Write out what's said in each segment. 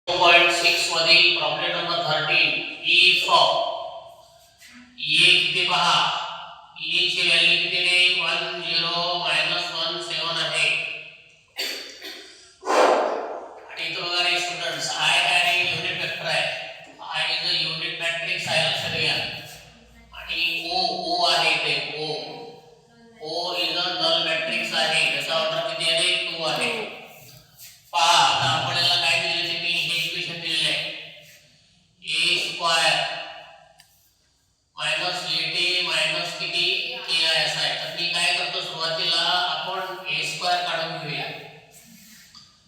2.6 मधील problem number 13 if ए किती पहा ए ची व्हॅल्यू किती आहे 10 17 आहे आणि इथे बघा रे स्टुडंट्स आय काय युनिट वेक्टर आहे I is a unit matrix आहे लक्षात घ्या आणि ओ आहे इथे O is a null matrix आहे याचा ऑर्डर किती आहे 2 आहे पहा आता आपल्याला काय दिले ते मी हे इक्वेशन दिलेले आहे a square minus 8a minus किती ki असा आहे तर मी काय करतो सुरुवातीला आपण a स्क्वेअर काढून घेऊया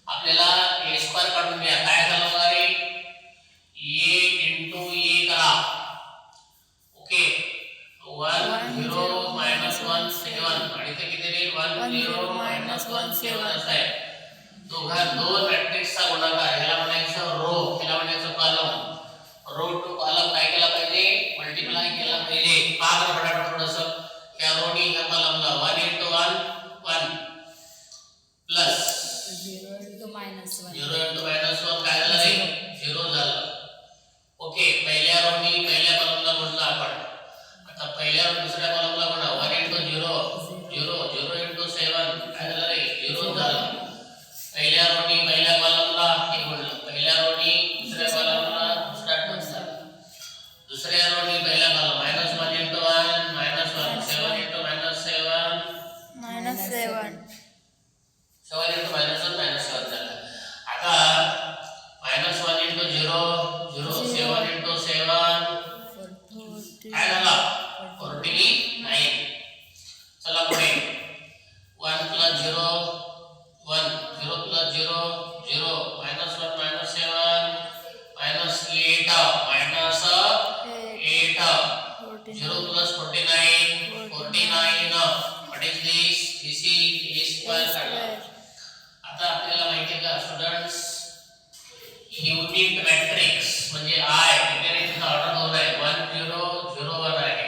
आपल्याला a स्क्वेअर काढून घ्या काय झालं बघा रे a into a करा ओके 1 0 1 7 आणि ते किती रे 1 0 1 7 असं आहे दोघा दोन मॅट्रिक्सचा गुणाकार ह्याला म्हणायचं रो ह्याला म्हणायचं कॉलम रो टू कॉलम काय केला पाहिजे मल्टिप्लाय केला पाहिजे पाग फटाफट थोडंसं या रोनी ह्या कॉलमला 1 into 1 1 प्लस 0 into -1 काय झालं रे 0 झालं ओके पहिल्या रोनी पहिल्या कॉलमला गुणला आपण आता पहिल्या रो दुसऱ्या कॉलमला गुणा 1 into 0 0 0 into 7 काय झालं रे 0 झालं पहिल्या रोनी पहिल्या कॉलमला हे गुणलं पहिल्या रोनी दुसऱ्या कॉलमला दुसरा टर्म झाला दुसऱ्या रोनी पहिल्या कॉलम -1 into 1 -1 7 into -7 7 into -1 7 झालं आता -1 into 0 0 7 into 7 काय झालं 49 चला पुढे 1 plus 0 1 0 plus 0 0 -1 -7 -8 0 plus 49 what is this this is a square काढला आता आपल्याला माहिती आहे का स्टुडंट्स युनिट मॅट्रिक्स म्हणजे आय डिपेंडेंट ऑर्डर 2 आहे 1 0 0 1 आहे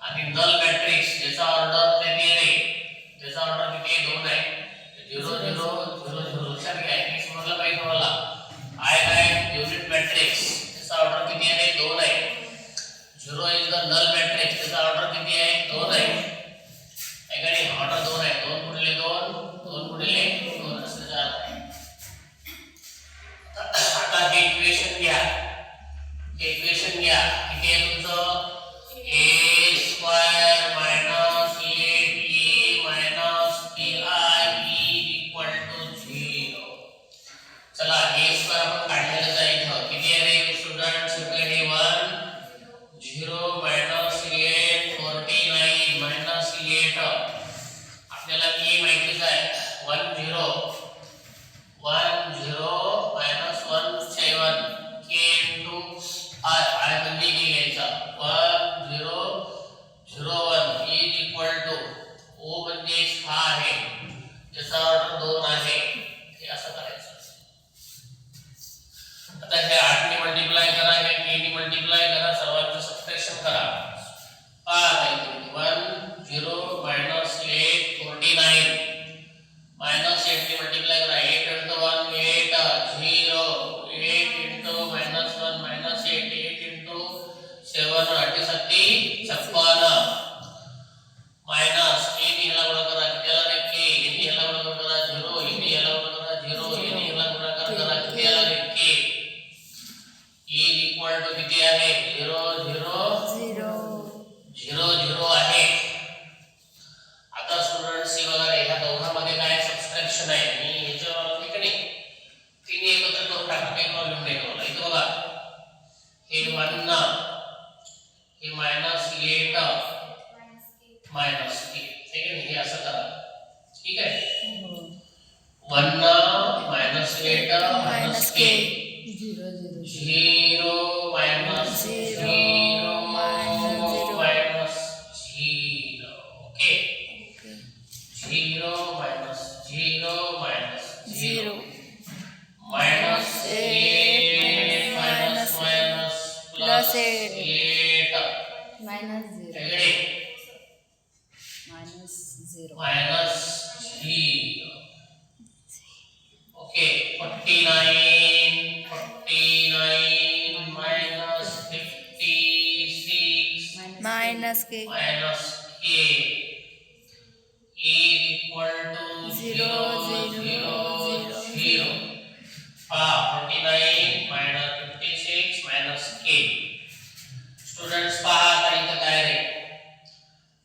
आणि नल मॅट्रिक्स ज्याचा ऑर्डर किती आहे ज्याचा ऑर्डर किती आहे 2 आहे 0 0 0 0 लक्षात घ्या हे समजलं पाहिजे तुम्हाला आय काय युनिट मॅट्रिक्स त्याचा ऑर्डर किती आहे 2 आहे 0 इज द नल मॅट्रिक्स त्याचा ऑर्डर किती आहे 2 आहे एकाने ऑर्डर 2 आहे 2 गुणिले 2 2 गुणिले 2 असं जात आहे आता हे इक्वेशन घ्या किती आहे तुमचं a square minus 8a minus ki equal to 0 चला a स्क्वेअर आपण काढलेलं आहे इथं किती आहे रे स्टुडंट्स इकडे 1 0 मायनस 8 49 मायनस 8 आपल्याला k माहितीच आहे 1 0 1 0 minus 1 7 k into I म्हणजे हे घ्यायचा 1 0 0 1 is equal to o म्हणजे 6 आहे त्याचा ऑर्डर 2 आहे हे असं करायचं आता हे 8 ने मल्टिप्लाय करा हे k ने मल्टिप्लाय करा सर्वांचं सबट्रॅक्शन करा पहा इथे 1 0 minus 8 49 minus 8 ने मल्टिप्लाय करा 8 into 1 8 0 8 into -1 -8 8 into 7 8 7 56 minus a ने ह्याला गुणाकार करा किती आला रे k a ने ह्याला गुणाकार करा 0 a ने ह्याला गुणाकार करा 0 a ने ह्याला गुणाकार करा किती आला रे k a इक्वल टू किती आहे 0 0 0 0 आहे आता स्टुडंट्स हे बघा रे ह्या दोघांमध्ये काय सबट्रॅक्शन आहे मी ह्याच्यावर इकडे तिन्ही एकत्र करून टाका काही प्रॉब्लेम नाही तुम्हाला इथे बघा हे 1 ना हे -8 मायनस k ठीक आहे हे असं करा ठीक आहे 1 ना -8 k 0 0 okay 0 0 0 minus 8 minus plus 8 minus 0 minus 0 okay 49 minus K minus k equal to 0 0 0 49 minus 56 minus k. Students पहा आता इथं काय रे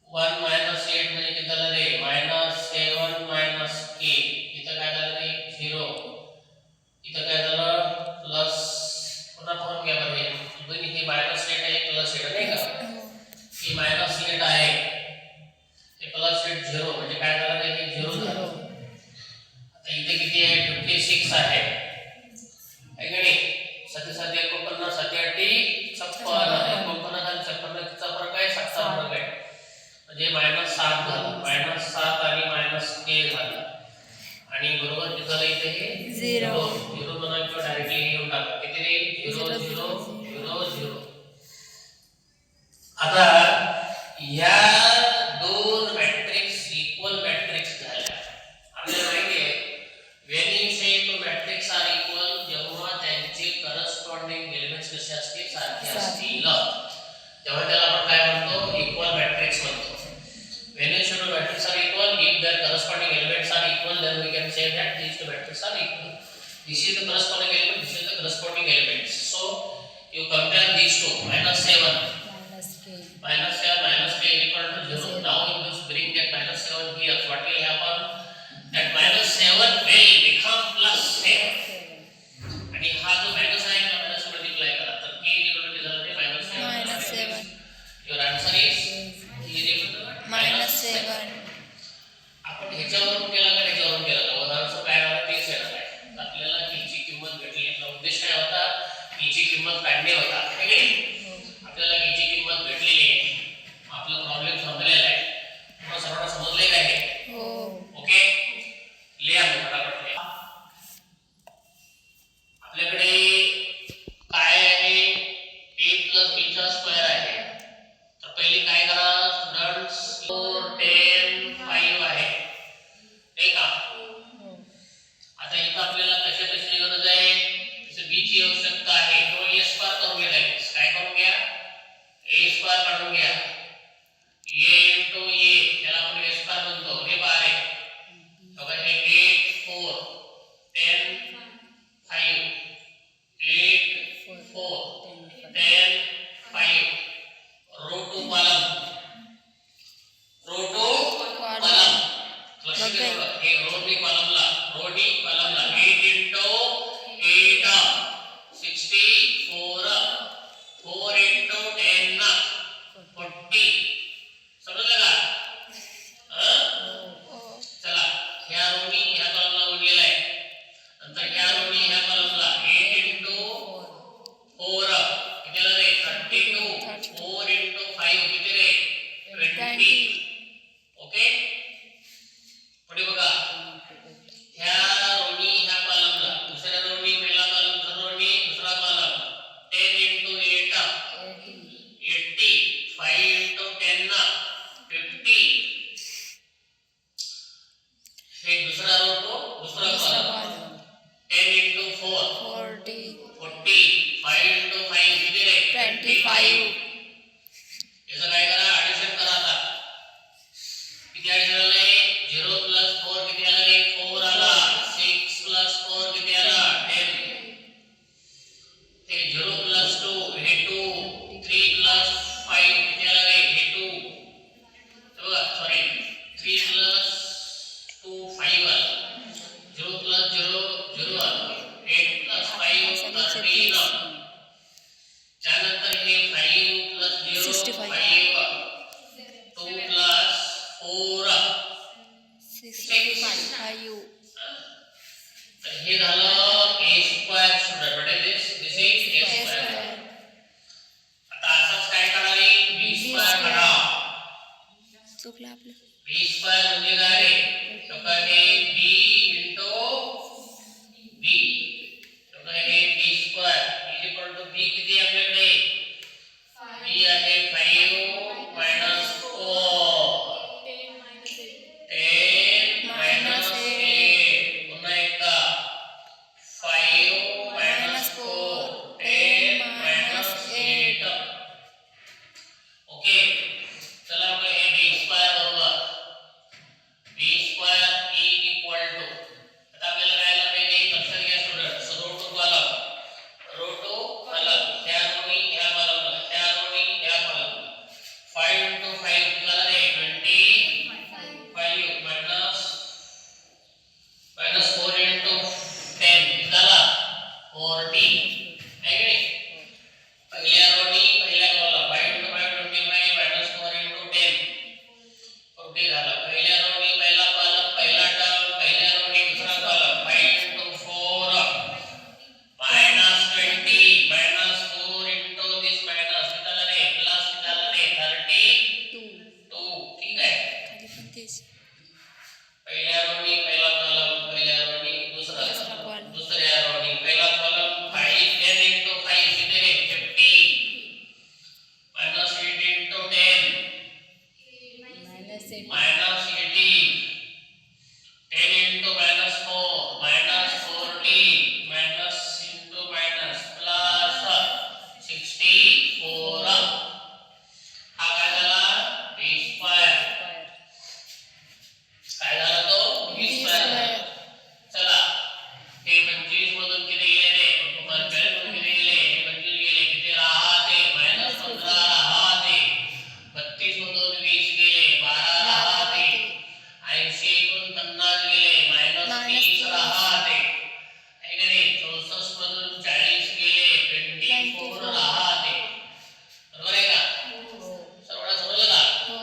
1 minus 8 म्हणजे किती झालं रे -7 minus k. इथं काय झालं रे 0. इथं काय झालं प्लस पुन्हा फॉर्म घ्या बरं दोन्ही हे -8 आहे प्लस 8 नाही का ही -8 आहे ते प्लस 8 0 म्हणजे काय झालं रे हे 0 झालं. आता इथे किती आहे 56 आहे है की नाही 7 7 49 7 8 56 49 आणि 56 चा फरक आहे 7 चा फरक आहे म्हणजे -7 झालं -7 आणि -k झालं आणि बरोबर किती झालं इथे हे 0 0 म्हणून किंवा डायरेक्टली घेऊन टाका किती रे 0 0 0 0. आता या दोन मॅट्रिक्स इक्वल मॅट्रिक्स झाल्या. आपल्याला माहिती आहे when you say two matrix are equal जेव्हा त्यांचे corresponding elements कसे असतील सारखे असतील तेव्हा त्याला आपण काय म्हणतो इक्वल मॅट्रिक्स म्हणतो. when you say two matrix are equal if their corresponding elements are equal then we can say that these two matrices are equal. This is the corresponding element, this is the corresponding elements. So you compare these two -7 minus k equal to 0. Now you just bring that -7 here. What will happen? That -7 will become +7. आणि हा जो minus आहे ना plus multiply करा तर k equal to -7. Your answer is -7. आपण ह्याच्यावरून केला का ह्याच्यावरून केला का उदाहरणार्थ काय झालं तेच येणार आहे. आपल्याला k ची किंमत भेटली. आपला उद्देश काय होता k ची किंमत काढणे होता है की नाही. आपल्याला k ची किंमत भेटलेली आहे. आपला प्रॉब्लेम संपलेला आहे. मग सर्वांना समजले काय हे ओके लिहा फटाफट लिहा. आपल्याकडे काय आहे a + b चा स्क्वेअर आहे. तर पहिले काय करा स्टुडंट्स 4 10 5 आहे ठीक का. आता इथं आपल्याला कशाची गरज आहे जसं b ची आवश्यकता आहे तो a स्क्वेअर करून घ्या. काय करून घ्या a स्क्वेअर काढून घ्या. a * a त्याला आपण a स्क्वेअर म्हणतो. हे बार आहे बघा हे 8 4 10 5 8 4 10 5 रो टू कॉलम लक्षात ठेवा हे रो नी कॉलमला 8 * 8 64 4 * 10 40 समजलं का चला ह्या रोनी ह्या कॉलमला ओढलेला आहे. नंतर ह्या रोनी ह्या कॉलमला 8 * 4 किती आलं रे 32 4 * 5 किती रे 20 ओके. पुढे बघा ह्या रोनी ह्या कॉलमला दुसऱ्या रोनी पहिला कॉलम दुसरा रोनी दुसरा कॉलम 10 * 8 80 5 * 10 50 हे दुसरा रो तो दुसरा कॉलम 10 * 4 40 5 * 5 किती रे 25. याचं काय करा ऍडिशन करा. आता किती ऍडिशन आले 0 + 4 किती आला रे 4 आला. 6 + 4 किती आला 10. ते 0 + 2 हे 2 3 + 5 किती आला रे हे 2 बघा सॉरी 3 + 2 5 आला. 0 + 0 0 आला. 8 + 5 13 त्यानंतर हे 5 + 0 65 5 2 + 4 65 तर हे झालं a square. Student what is this is a square. आता असंच काय करा रे b स्क्वेअर काढा. चुकलं आपलं b स्क्वेअर म्हणजे काय रे तो काय हे b * b तो काय हे b स्क्वेअर आहे की नाही? पहिल्या रोनी पहिल्या कॉलम 5 into 5 25 minus 4 into 10 40 झाला. पहिल्या रोनी पहिला कॉलम पहिला टर्म पहिल्या रोनी दुसरा column 5 into 4 minus 20 minus 4 into this minus किती झालं रे प्लस किती झालं रे 32 ठीक आहे. खाली पण तेच पहिल्या रोनी पहिला कॉलम पहिल्या रोनी दुसरा दुसरा column. दुसऱ्या रोनी पहिला कॉलम 5 10 into 5 किती रे 50 minus 8 into 10 minus 80 10 into minus 4 minus 40 minus into minus plus 64 हा काय झाला 20 स्क्वेअर काय झाला तो 20 स्क्वेअर. चला हे 25 मधून किती गेले रे तुम्हाला 40 मधून किती गेले हे 25 गेले किती राहते -15 राहते 32 मधून 20 गेले 12 राहते 80 इथून 50 गेले -30 राहते आहे का नाही 64 मधून 40 गेले 24 राहते बरोबर आहे का सर्वांना समजलं का हो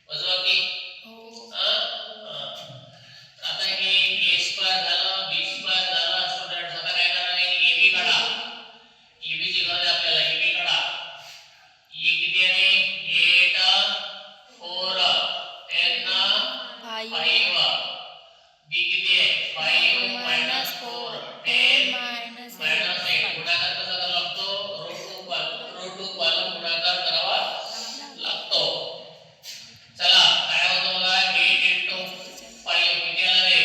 वजवा की हो आता हे a स्क्वेअर झालं b स्क्वेअर झालं स्टुडंट्स आता काय करणार आहे ab काढा ab ची गरज आहे आपल्याला ab काढा a किती आहे 8 4 10 5 b किती आहे 5 minus 4 10 minus 8 गुणाकार कसा करावा लागतो रो टू कॉलम गुणाकार करावा लागतो. चला काय होतं बघा 8 into 5 किती आला रे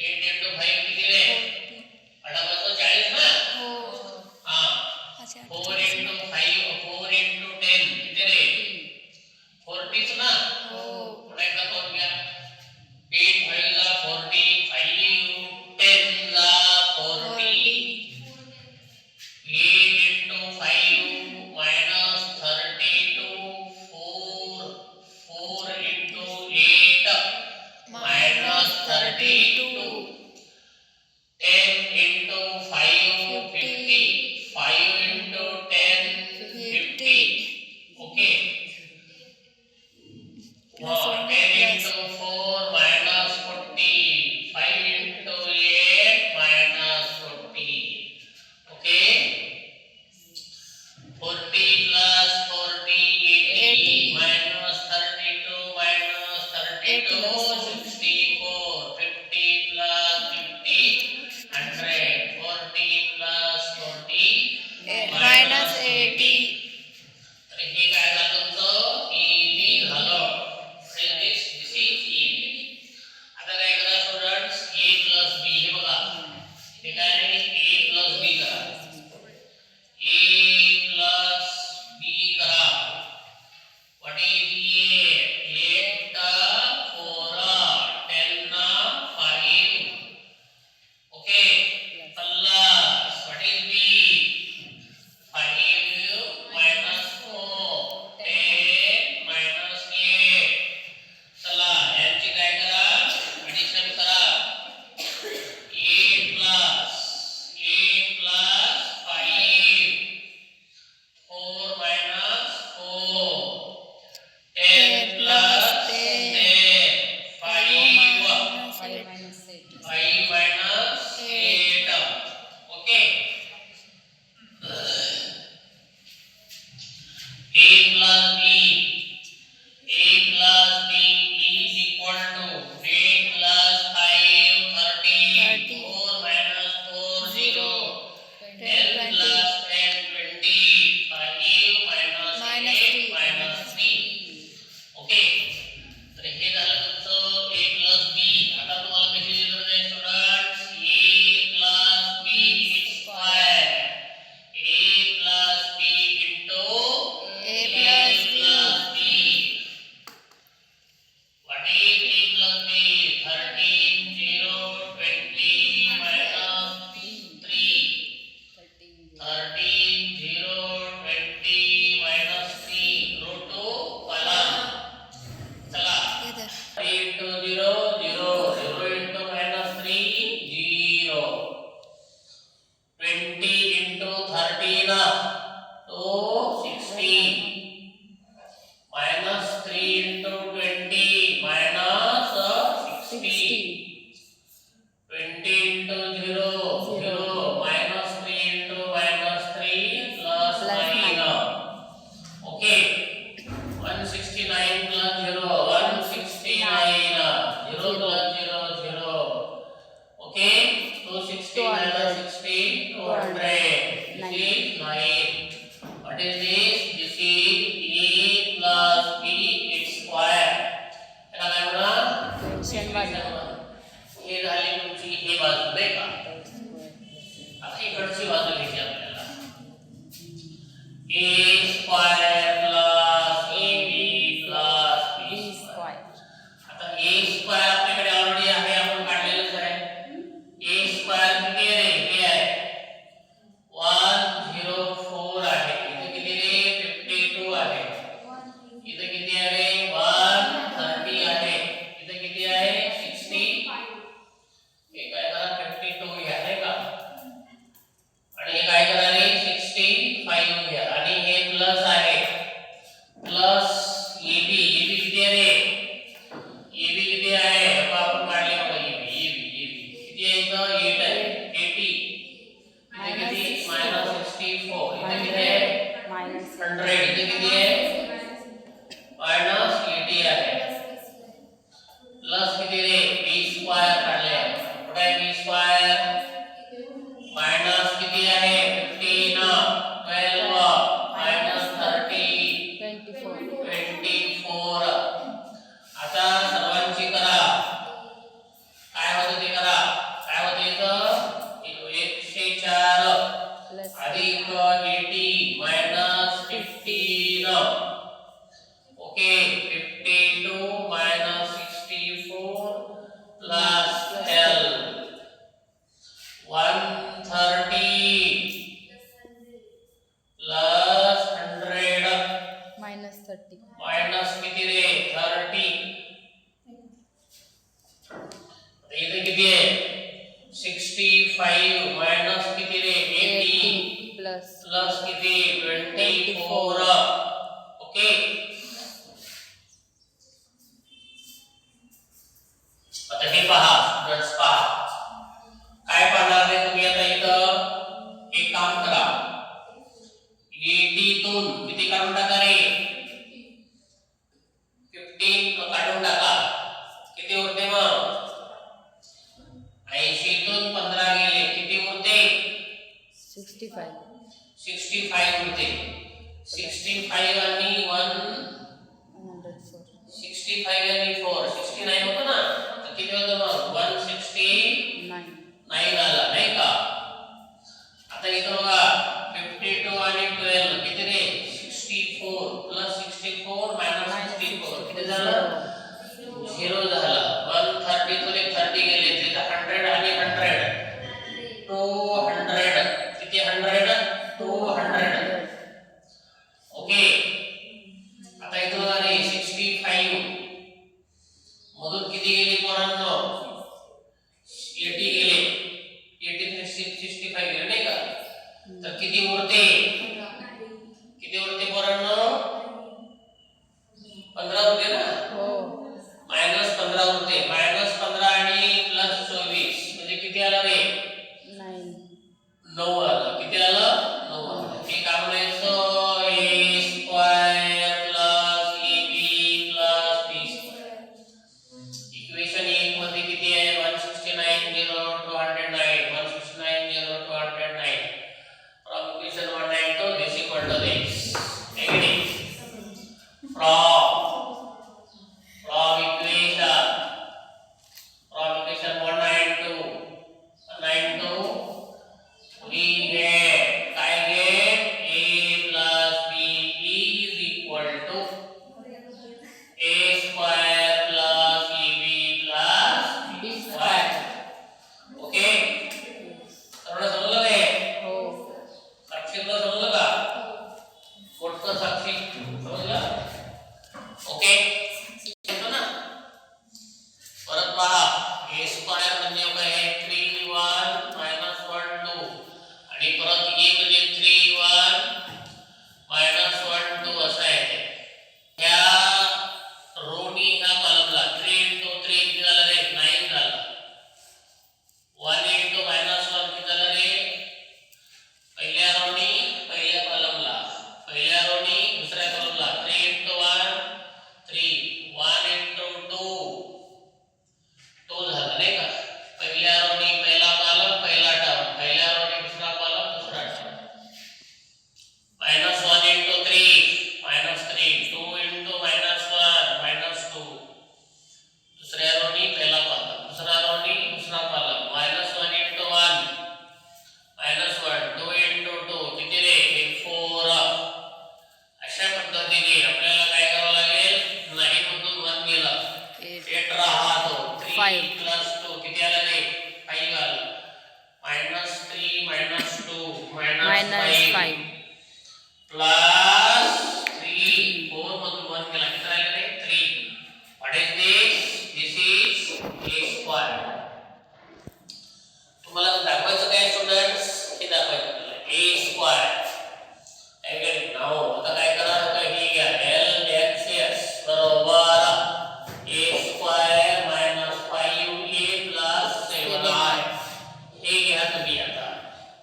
8 into 5 किती रे 40 ना हा 4 into 5 4 into 10 किती रे 40 ना पुन्हा एकदा करून घ्या 8 5 जा 40 5 10 जा 40 8 into 5 minus 32 4 4 into 8 minus 32 10 into 5 50 5 into 10 50 okay 10 into 4 minus 40 5 into 8 minus 40 okay 40 plus 40 80 minus 32 minus 32 64 50 plus 50 100 40 plus 40 minus 80 तर हे काय झालं तुमचं EB झालं this is EB. आता काय करा स्टुडंट्स a plus b हे बघा हे काय आहे a plus b करा a plus b करा what is a 8 4 10 5 okay plus what is b 5 minus 4 10 minus 8 चला यांची काय करा ऍडिशन करा 8 plus 20 into 13 तो 60 minus 3 into 20 minus 60 20 into 0 0 minus 3 into minus 3 plus 9 okay 169 plus 0 169 0 plus 0 0 okay 260 minus 60 200 this is 9 what is this this is a plus b its square याला काय म्हणा हे झाली तुमची ही बाजू नाही का आता इकडची बाजू घ्यायची आपल्याला a square plus ab plus b square आता a square आपल्याकडे ऑलरेडी आहे आपण काढलेलंच आहे a square किती आहे हे आहे 104 आहे इथे किती रे 52 आहे इथे किती आहे रे 130 आहे इथे किती आहे 60 हे काय करा 52 घ्या नाही का आणि हे काय करा रे 65 घ्या आणि हे प्लस आहे प्लस ab किती आहे रे ab किती आहे आपण काढले बघा ab किती आहे इथं 8 आहे 80 इथे किती -64 इथे किती आहे -100 इथे किती आहे -80 आहे प्लस किती रे b स्क्वेअर काढले कुठे आहे b स्क्वेअर मायनस किती आहे 15 12 -30 आता सर्वांची करा काय होतं ते करा काय होतं इथं 104 अधिक 80 minus 15 okay 52 minus 64 plus 12 130 plus 100 minus किती रे 30 इथे किती आहे 65 minus किती रे 80 प्लस किती 24 ओके आता हे पहा स्टुडंट्स पहा काय पाहणार आहे तुम्ही आता इथं एक काम करा 80 तून किती काढून टाका रे 15 काढून टाका किती उरते मग 80 तून 15 गेले किती उरते 65 उरते 65 आणि 65 आणि 4 69 होतं ना तर किती होतं मग 169 आला नाही का आता इथं बघा 52 आणि 12 किती रे 64 प्लस 64 मायनस 64 किती झालं 0 झालं 130 तून 30 गेले तिथे 100 आणि 100 200 किती 100 200 ओके आता इथं बघा रे 65 मधून किती गेले पोरांनो 80 गेले 80 ते 65 गेले नाही का तर किती उरते पोरांनो 15 उरते ना हो -15 उरते -15 आणि +24 म्हणजे किती आला रे 9 आला किती आला 9 आला हे काय म्हणायचं a square plus ab plus b square equation 1 मध्ये किती आहे 169 0 209 169 0 209 from equation 192 this equal to this negative from equation 192 we get ए म्हणजे 3 1 मायनस 1 2 असं आहे ते. ह्या रोनी ह्या कॉलमला 3 into 3 किती झालं रे 9 झालं. 1 into -1 किती झालं रे पहिल्या रोनी पहिल्या कॉलमला, पहिल्या रोनी दुसऱ्या कॉलमला 3 into 1 3 1 into 2 2 झालं नाही का. पहिल्या रोनी पहिला कॉलम पहिला टर्म, पहिल्या रोनी दुसरा कॉलम दुसरा टर्म. -1 into 3 -3 2 into -1 -2 दुसऱ्या रोनी पहिला कॉलम दुसरा रोनी दुसरा कॉलम -1 into 1 -1 2 into 2 किती रे 4. अशा पद्धतीने आपल्याला काय करावं लागेल, नाही मधून 1 गेलं 8 राहतो 3 plus 2 किती आलं रे 5 आलं. -3 -2 -5 plus 3 4 मधून 1 गेला किती राहिलं रे 3. What is this? This is a square. तुम्हाला दाखवायचं काय स्टुडंट्स, हे दाखवायचं आपल्याला a square. नाव आता काय करा, हे घ्या LHS बरोबर a square minus 5a plus 7i. हे घ्या तुम्ही. आता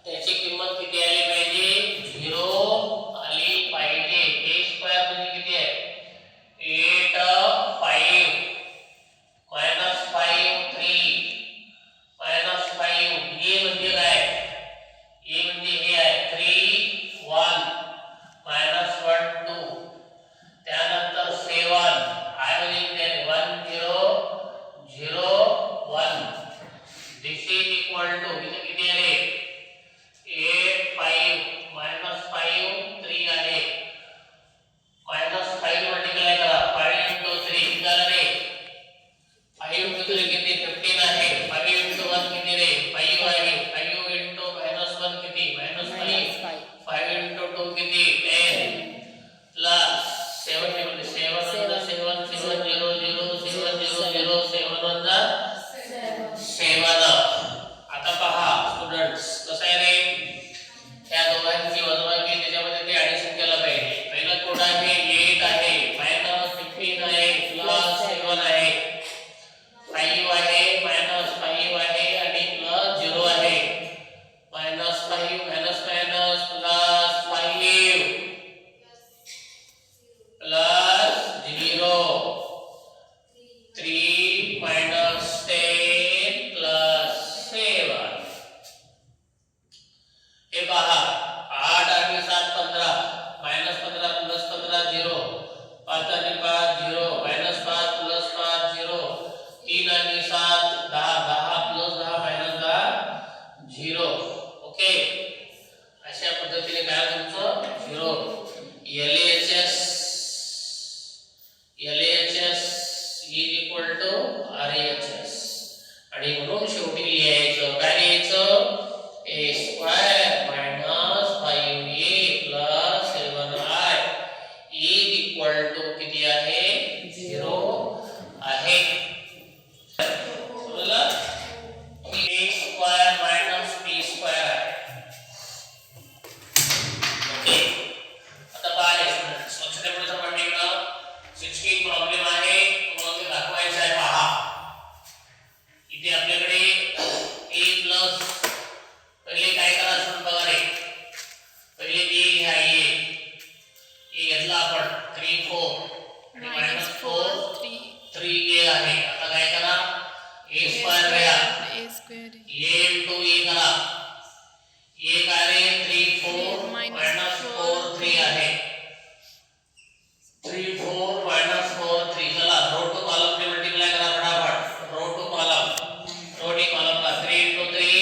त्याची किंमत किती आली पाहिजे 0 आली पाहिजे. a square म्हणजे किती आहे 8 5 minus 5 3 minus 5. a म्हणजे काय, a म्हणजे हे आहे 3 1 -1 2 त्यानंतर 7 i म्हणजे 1 0 0 1. this is equal to इथे किती आहे 8 5 -5 3 आहे. -5 मल्टिप्लाय करा 5 into 3 किती झालं रे 5 into 3 किती 15 आहे. 5 into 1 किती रे 5 आहे. 5 into -1 किती -5 5 into 2 किती 10 plus 7 7 7 7 7 0 0 7 0 0 7 1 7. आता पहा स्टुडंट्स कसं आहे रे, त्या दोघांची वजाबाकी त्याच्यामध्ये ते ऍडिशन केलं पाहिजे. पहिला कोड आहे 8 आहे -15 आहे प्लस 7 आहे 5 आहे -5 आहे आणि प्लस 0 आहे. -5 प्लस 5 प्लस 0 3 -10 प्लस 7. हे पहा 8 आणि 7 15 -15 प्लस 15 0 5 आणि 5 0 -5 प्लस 5 0 3 आणि 7 10 10 प्लस 10 -10 0. ओके, अशा पद्धतीने काय तुमचं 0. LHS is equal to RHS. आणि म्हणून शेवटी लिहायचं काय लिहायचं a square minus 5a plus 7i is equal to किती आहे 0 आहे. समजलं, a square minus b square आहे. ओके, आता पहा स्टुडंट्स लक्ष द्या. पुढचा पॉइंट इकडं 16 प्रॉब्लेम आहे, तुम्हाला ते दाखवायचा आहे. पहा इथे आपल्याकडे a प्लस पहिले काय करा सुरू बघा रे, पहिले a घ्या. a घेतला आपण 3 4 आणि -4 3a आहे. आता काय करा a स्क्वेअर घ्या a into a करा. a काय रे 3 4 -4 3 आहे. 3 4 -4 3. चला रो टू कॉलम ने मल्टिप्लाय करा फटाफट. Row to column, row to column का 3 into 3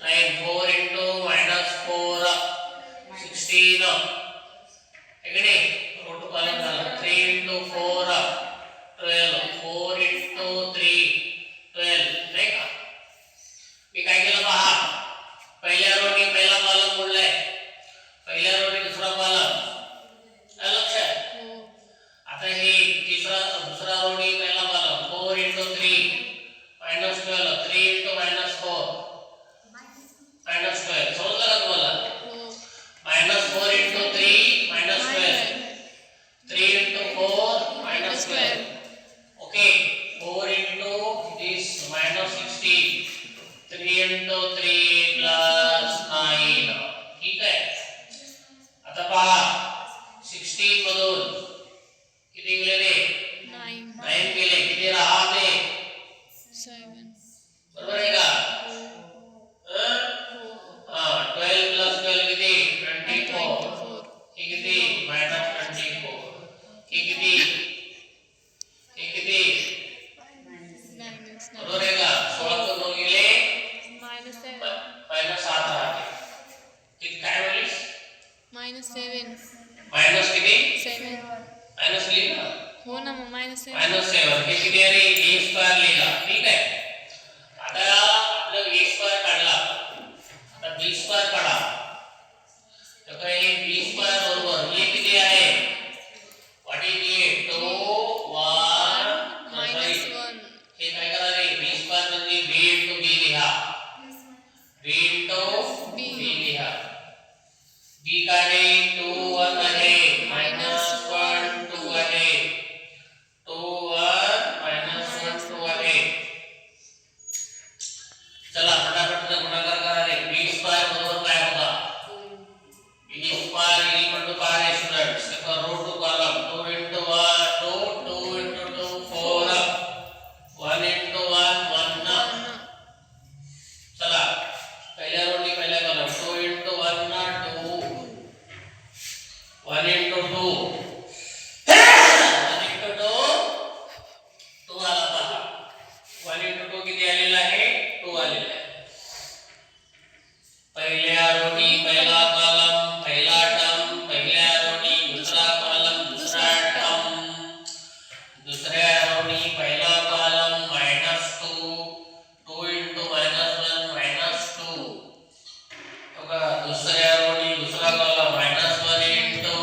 9 4 into -4 16. इकडे रो टू कॉलम झाला 3 into 4 12 4 into 3 12 नाही का. मी काय केलं पहा, पहिल्या रोनी पहिला कॉलम मोडलाय, पहिल्या रोनी दुसरा कॉलम. लक्षात, आता हे दुसरा रोनी पहिला कॉलम 4 into 3 -12 3 into -4 -12. समजलं का तुम्हाला. -7 -7 हे किती आहे रे a स्क्वेअर लिहिला ठीक आहे. आता आपलं a स्क्वेअर काढला आता b स्क्वेअर काढा तर काय हे b स्क्वेअर बरोबर हे किती आहे व्हॉट इज इट 2 1 -1 हे काय करा रे b स्क्वेअर म्हणजे b into b लिहा b into b लिहा b काय रे 2 1 आहे -1 2 आहे 2 1 -1 2 आहे. चला फटाफट गुणाकार करा रे b स्क्वेअर बरोबर काय होता b स्क्वेअर इक्वल टू काय आहे स्टुडंट्स तर row to column 2 into 1 2 into 2 4 1 into 1 1 ना. चला पहिल्या रो नी पहिल्या कॉलम 2 into 1 ना 2 1 into 2 1 into 2 2 आला पहा 1 into 2 किती आलेला आहे 2 आलेला आहे. पहिल्या रोनी पहिला कॉलम पहिला टर्म पहिल्या रोनी दुसरा कॉलम दुसरा टर्म दुसऱ्या रोनी पहिला कॉलम -2 2 into -1 -2 बघा दुसऱ्या रोनी दुसरा कॉलम -1 into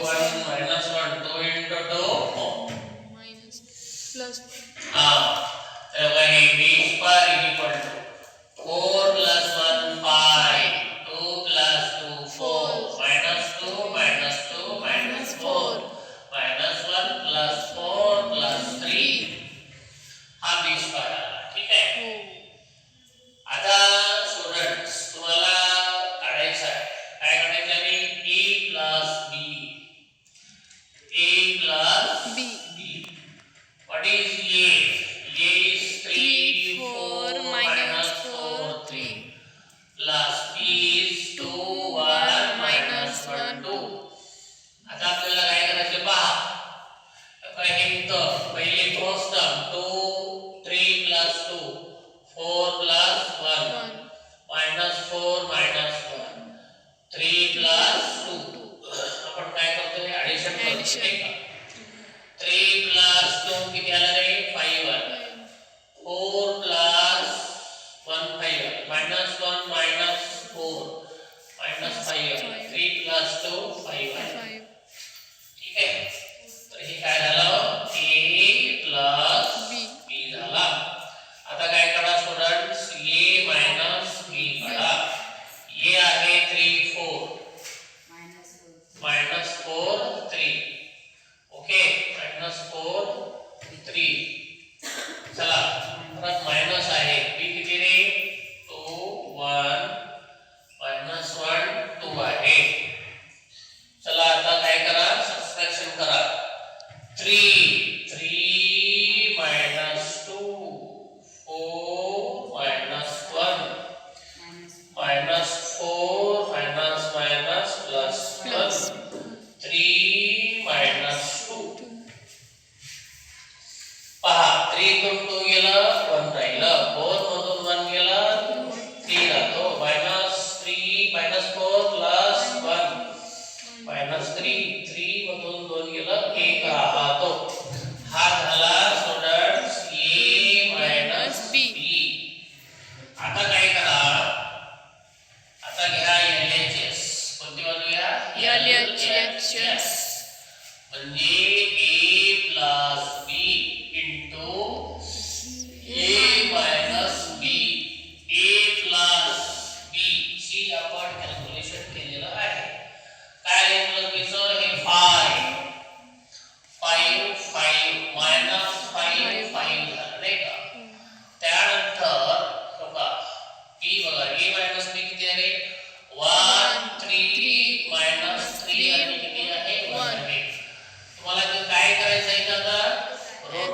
1 -1 2 into 2 प्लस तर वही b square equal to 4 plus 1 5 2 plus 2 4 -2 -2 -4 -1 plus 4 plus 3 हा b स्क्वायर आला ठीक आहे. आता स्टुडंट्स तुम्हाला काढायचं आहे काय काढायचं आहे a plus b what is a is 3 4 -4 3 plus b is 2 1 -1 2. आता आपल्याला काय करायचे पहा पहिले first term 2 3 plus 2 4 plus 1 -4 -1 3 plus 2 आपण काय करतोय ऍडिशन करतोय नाही का 3 plus 2 किती आला रे 5 आला 4 plus 1 5 आला -1 -4 -5 आला 3 plus 2 5 आला ठीक आहे. तर हे काय झालं a plus b झाला. आता काय करा स्टुडंट्स a b काढा a आहे 3 4 -4 3 ओके -4 3 चला परत मायनस आहे b किती रे 2 1 -1 2 आहे. चला आता काय करा सबट्रॅक्शन करा 3 3 -2 4 -1 -4 plus 1 3 -2 पहा 3 तून 2 गेलं 1 राहिलं 4 मधून 1 गेलं 3 राहतो -3 -4 plus 1 -3 3 मधून 2 गेलं 1 राहतो. हा झाला स्टुडंट्स a b. आता काय करा आता घ्या LHS कोणती बाजू घ्या LHS म्हणजे a plus b into a b a plus b ची आपण कॅल्क्युलेशन केलेलं आहे. काय लिहिलं की सर हे 5 5 5 -5 5 झालं नाही का. त्यानंतर बघा b बघा a b किती आहे 1 3 -3 आणि किती आहे 1 आहे. तुम्हाला काय करायचं आहे आता row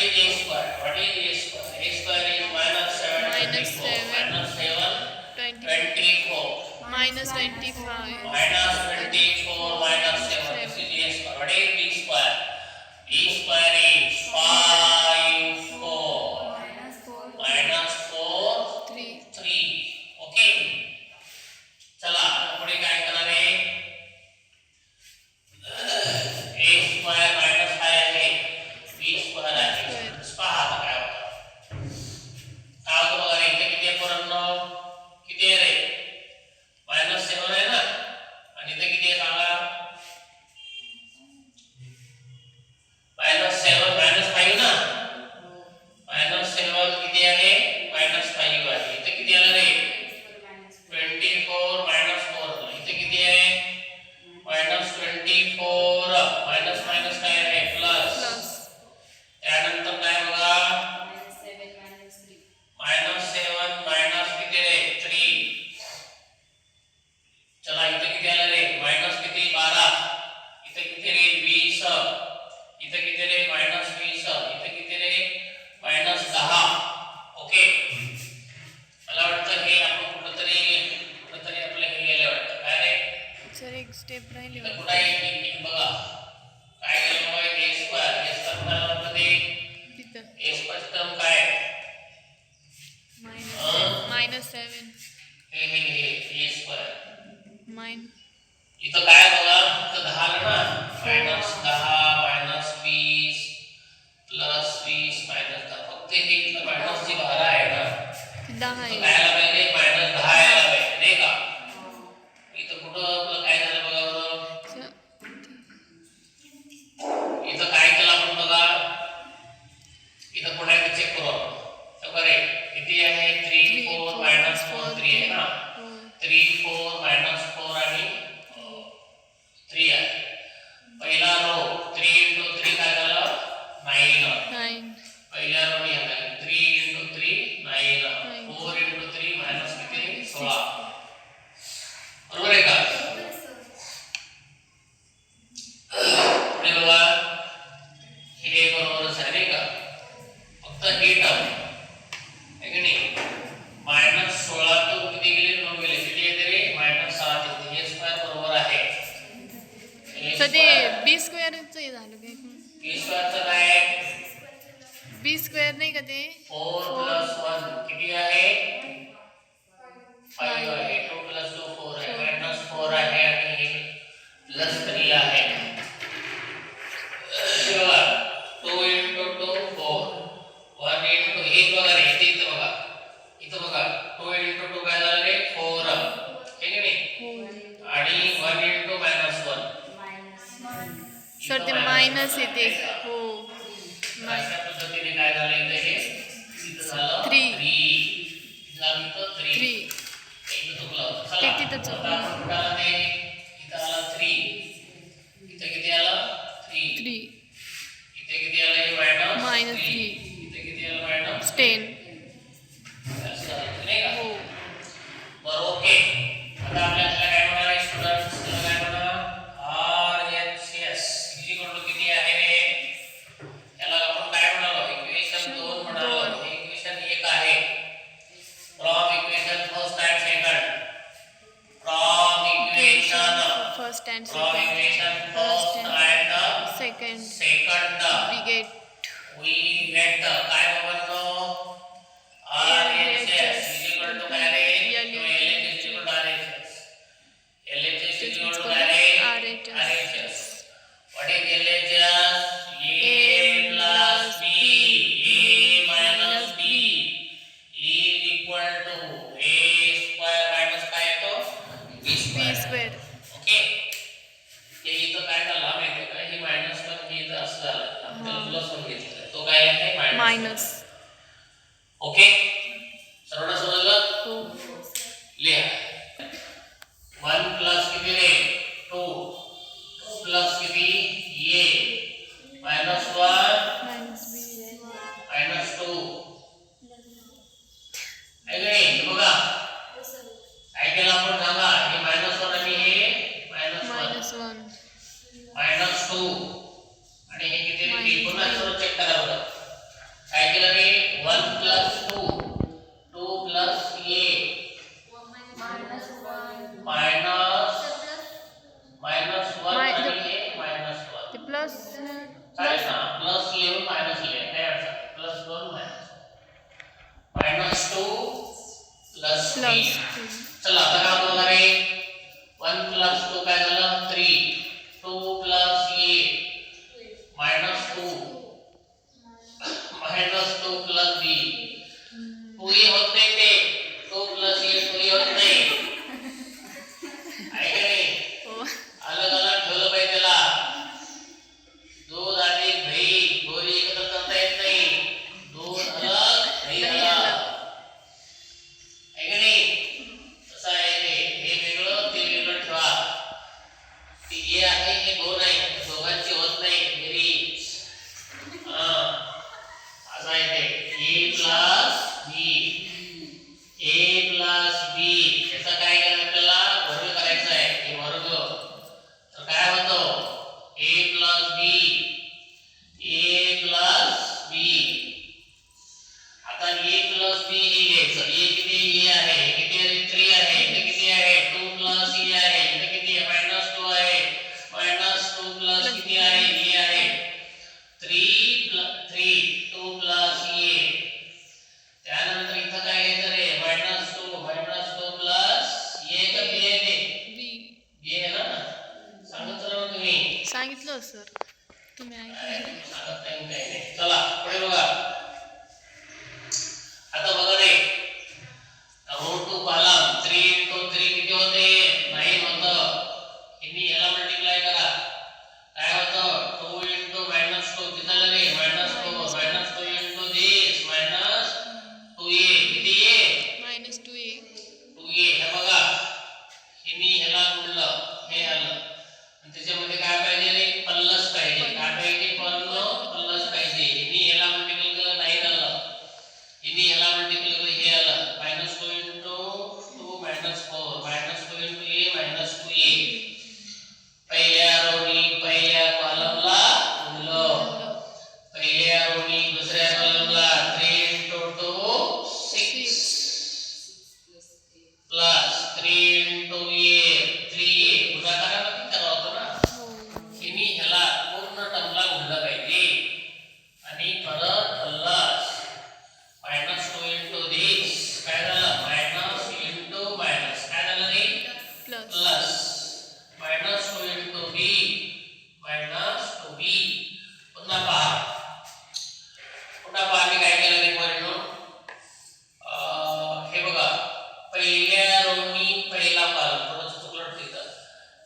is a square? What is a square? A square is minus 7 Minus 24. 7. Minus 7 24. minus 25. Minus 24 minus 7. This is a square. What is b square? B square is 5 4. Minus 4 3. 3. Okay. चला आता पुढे काय करणार आहे? a स्क्वेअर मायनस काय आहे? b square आहे. पहा आता काय होतं. काय होतं बघा रे, इथे किती आहे पोरांनो? किती आहे रे? मायनस 7 आहे ना, आणि इथे किती आहे सांगा? मायनस 7 मायनस 5 ना. मायनस 7 किती आहे? मायनस 5 आहे. इथे किती आलं रे? 24 मायनस 4. इथे किती आहे? मायनस 24. मायनस मायनस काय आहे? प्लस. त्यानंतर काय बघा? मायनस 7 मायनस किती रे? 3. चला इथे किती आलं रे? मायनस किती? 12. इथे किती रे? 20. इथे किती रे? मायनस 20. इथे किती रे? मायनस 10. ओके. मला वाटतं हे आपण कुठेतरी आपलं हे गेलं वाटतं. काय रे? सर एक स्टेप राहिली इथं कुठं आहे? एक बघा. काय केलं बघा? a square. a स्क्वेअर काय होतं ते? तिथं a स्क्वेअर टर्म काय? minus 7. हे a स्क्वेअर. इथं काय बघा? इथं 10 आलं ना. Minus 10 minus 20 plus 20 minus 10. फक्त हे इथं मायनस जी 12 आहे ना, 10 इथं आहे. काय आलं पाहिजे? मायनस 10 यायला पाहिजे नाही का? इथं कुठं आपलं काय झालं बघा बरं. इथं काय केलं आपण बघा. इथं पुन्हा एकदा चेक करू आपण. तर बरे किती आहे? 3 4 मायनस 4 3 आहे ना. 3 4 मायनस 4 आणि 3 आहे. पहिला रो 3 into 3 काय झालं? 9. 9. पहिल्या रो ने आला 3 into 3 9. 4 into 3 मायनस किती? 16. बरोबर आहे का? पुढे बघा. हे बरोबरच आहे नाही का? फक्त हे टर्म आहे की नाही? मायनस 16 तो किती गेले? 9 गेले. किती येते रे? मायनस 7 येते. हे स्क्वेअर बरोबर आहे. तर ते b स्क्वेअरचं हे झालं काय? b स्क्वेअरचं काय? b स्क्वेअर नाही का ते? 4 plus 1 किती आहे? 5 आहे. 2 plus 2 4 आहे. मायनस 4 आहे आणि हे प्लस 3 आहे. बघा 2 into 2 4. 1 into हे बघा रे, इथं बघा. इथं बघा 2 into 2 काय झालं रे? 4. ठीक आहे नाही? आणि 1 into -1. सर ते मायनस येते. हो. अशा पद्धतीने काय झालं इथे? हे इथं झालं 3. 3 झालं इथं 3. एक चुकलं होतं. चला ते तिथं चुकलं. आता आपण कुठं आलं ते? इथं आलं 3. इथं किती आलं? 3. 3. इथे किती आलं? हे मायनस -3. 3. इथे किती आलं? मायनस 10. असं झालं नाही का? हो. बरं ओके. आता आपल्याला काय म्हणणार आहे स्टुडंट्स? त्याला काय म्हणणार? RHS किती आहे रे? त्याला आपण काय म्हणालो? इक्वेशन 2 म्हणालो. हे इक्वेशन 1 आहे. From equation first and second. From equation first and from second. Equation first and second. Second we get काय म्हणतो? RHS इक्वल टू काय रे? LHS equal to RHS. LHS equal to काय रे? RHS. What is LHS? A plus B. A minus B is equal to A square minus काय येतो? B b square. Square. Okay. हे इथं काय झालं माहिती का? हे मायनस 1 हे इथं असं झालं. आपण त्याला प्लस 1 घेतलं. तो काय आहे? मायनस. ओके. सर्वांना समजलं? हो. लिहा. 1 प्लस किती रे? 2. 2 प्लस किती? A minus 1 minus b. minus 2. आहे का नाही? बघा काय केलं आपण सांगा. हे -1 आणि हे -1 -1. -2 आणि हे किती रे? पुन्हा सर्व चेक करा बरं. 1 plus 2 2 plus a minus 1 आणि हे minus 1 ते प्लस चालेल ना प्लस लिहून मायनस लिहा काय अडचण प्लस 2 minus 2 plus 3 चला आता काय होणार आहे 1 plus 2 काय झालं 3 2 plus a minus 2 minus 2 plus b 2a होत नाही ते 2 plus a 2a होत नाही आहे का नाही अलग अलग ठेवलं पाहिजे त्याला दूध आणि दही दोन्ही एकत्र करता येत नाही दूध अलग दही अलग आहे का नाही तसं आहे ते हे वेगळं ते वेगळं ठेवा ते हे आहे हे दोन आहे दोघांची होत नाही बेरीज असं आहे ते a plus b याचा काय करायचं आपल्याला वर्ग करायचा आहे हे वर्ग तर काय होतं a plus b आता a plus b हे घ्यायचं a किती a आहे हे किती आहे 3 आहे इथे किती आहे 2 plus e आहे इथे किती आहे -2 आहे -2 plus किती आहे a आहे 3 2 plus e त्यानंतर इथं काय घ्यायचं रे -2 plus a का b आहे ते b आहे ना सांगितलं ना तुम्ही सांगितलं सर तुम्ही ऐकलं सांगत नाही काही नाही चला पुढे बघा आता बघा रे root 2 कॉलम 3 into 3 किती होते 9 होतं यांनी याला मल्टिप्लाय करा काय होतं 2 into -2 किती झालं रे -2 into this minus 2a किती आहे -2a 2a हे बघा यांनी ह्याला गुणलं हे आलं आणि त्याच्यामध्ये काय पाहिजे रे प्लस पाहिजे काय पाहिजे प्लस पाहिजे यांनी ह्याला मल्टिप्लाय केलं 9 आलं यांनी ह्याला मल्टिप्लाय केलं हे आलं -2 into 2 -4 -2 into a -2a पहिल्या रोनी पहिल्या कॉलमला गुणलं पहिल्या रोनी दुसऱ्या कॉलमला 3 into 2 6 plus 3 into a 3a गुणाकाराला किती करावं होतं ना यांनी ह्याला पूर्ण टर्मला गुणलं पाहिजे आणि परत प्लस -2 into this काय झालं मायनस into मायनस काय झालं रे plus plus -2 into b -2b पुन्हा पहा मी काय केलं रे पोरांनो हे बघा पहिल्या रोनी पहिला कॉलम थोडंसं चुकलं तिथं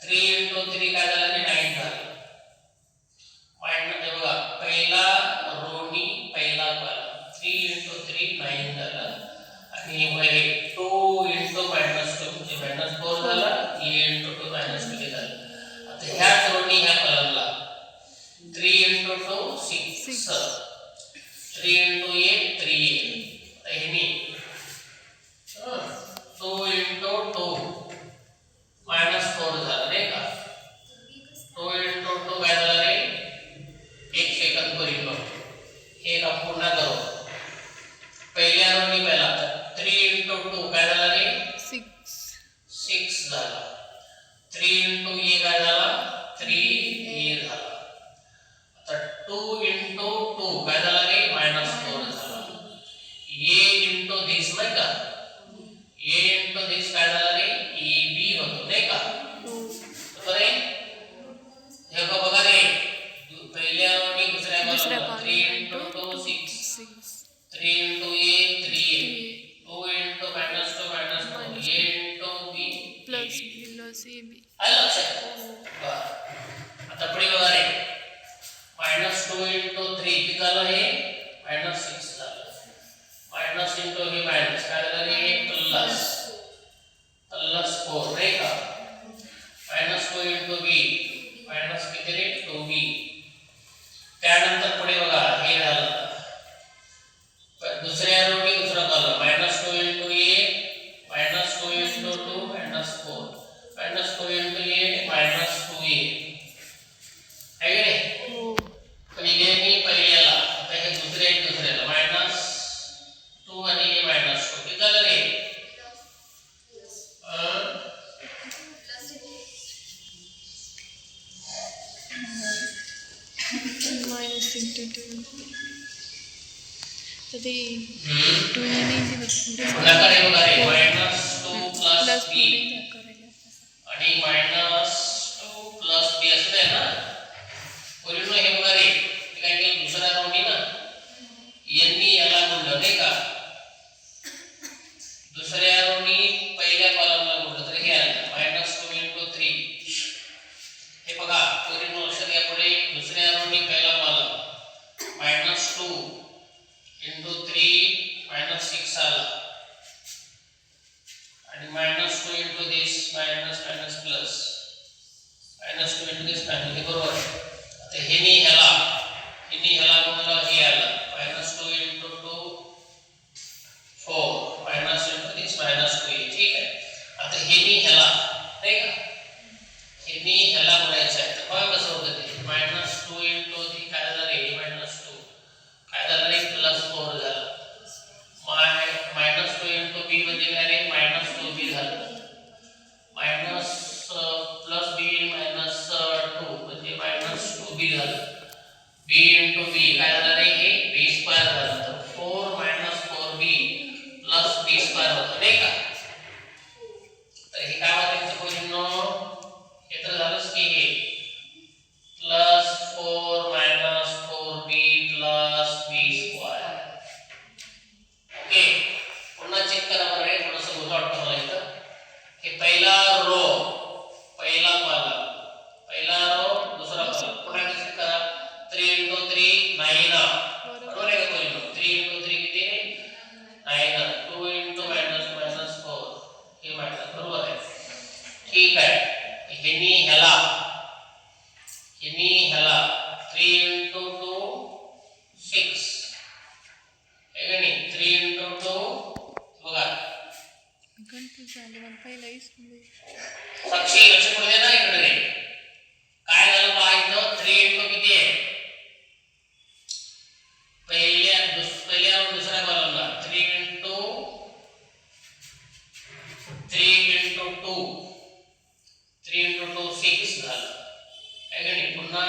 3 into 3 काय झालं रे 9 झालं हे बघा पहिला रोनी पहिला कॉलम 3 into 3 9 झालं आणि हे 2 into -2 म्हणजे -4 झालं a into 2 -2 झालं आता ह्याच रोनी ह्या कॉलमला 3 into 2 6 3 into a 3a आता ह्यानी 2 into 2 -4 झालं नाही का 2 into 2 काय झालं रे एक सेकंद करी बघ हे का पुन्हा करू पहिल्या रोनी पहिला 3 into 2 काय झालं रे 6 झाला 3 into a काय झाला 3a झाला आता 2 into 2 काय झालं रे -4 झाला a into this नाही का a into this काय झालं रे ab होतो नाही का बरोबर आहे हे बघा रे पहिल्या रोनी दुसऱ्या कॉलमला 3 into 2 6 3 into a 3a 2 into -2 -2 a into b plus ab आलं लक्षात बरं आता पुढे बघा रे -2 into 3 किती झालं हे -6 झालं मायनस into हे मायनस काय झालं रे प्लस 4 नाही का -2 into b मायनस किती रे 2b त्यानंतर पुढे बघा हे झालं दुसऱ्या रोनी दुसरा column -2 into a -2 into 2 -4 -2 into a -2a आहे का नाही पहिल्यानी पहिल्याला आता हे दुसऱ्याला 6 into 2. तर ते 2 गुणाकार आहे बघा रे -2 प्लस b आणि -2 प्लस b असं आहे ना. पोरींनो हे बघा रे मी काय केलं दुसऱ्या रोनी ना यांनी याला गुणलं नाही का. दुसऱ्या रोनी पहिल्या कॉलमला गुणलं तर हे आलं -2 into 3. हे बघा पोरींनो लक्षात घ्या पुढे दुसऱ्या रोनी पहिला कॉलम -2 into 3 -6 आला आणि -2 into this minus plus -2 into this minus हे बरोबर आहे. आता हेनी ह्याला गुणलं हे आलं -2 into 2 4 minus into this -2 ठीक आहे. आता हेनी ह्याला नाही का हेनी ह्याला गुणायचं आहे तर बघा कसं होतं ते -2 into ती काय झालं रे -2 काय झालं रे +4 झालं. -2 into b म्हणजे काय रे -2b झालं प्लस b -2 म्हणजे -2b झालं. b into b काय झालं रे हे b² झालं तर 4 4b प्लस b² होतं नाही का. तर हे काय वाटायचं पोरींनो हे तर झालंच की हे +4 4b प्लस b². ओके पुन्हा चेक करा बरं हे थोडंसं गोंधळ वाटतं मला इथं. हे पहिला रो पहिला रो दुसरा कॉलम पुन्हा चेक करा 3 into 3 9 बरोबर आहे का पोरींनो 3 into 3 किती 9 2 into -4 हे माहिती बरोबर आहे ठीक आहे. हेनी ह्याला 3 into 2 6 आहे का नाही 3 into 2 बघा कन्फ्यूज झाले मला पहिला साक्षी लक्ष पडू दे ना इकडे रे काय झालं पहा इथं 3 into किती आहे पहिल्या दुसऱ्या कॉलमला 3 into 2 3 into 2 6 झालं आहे का नाही. पुन्हा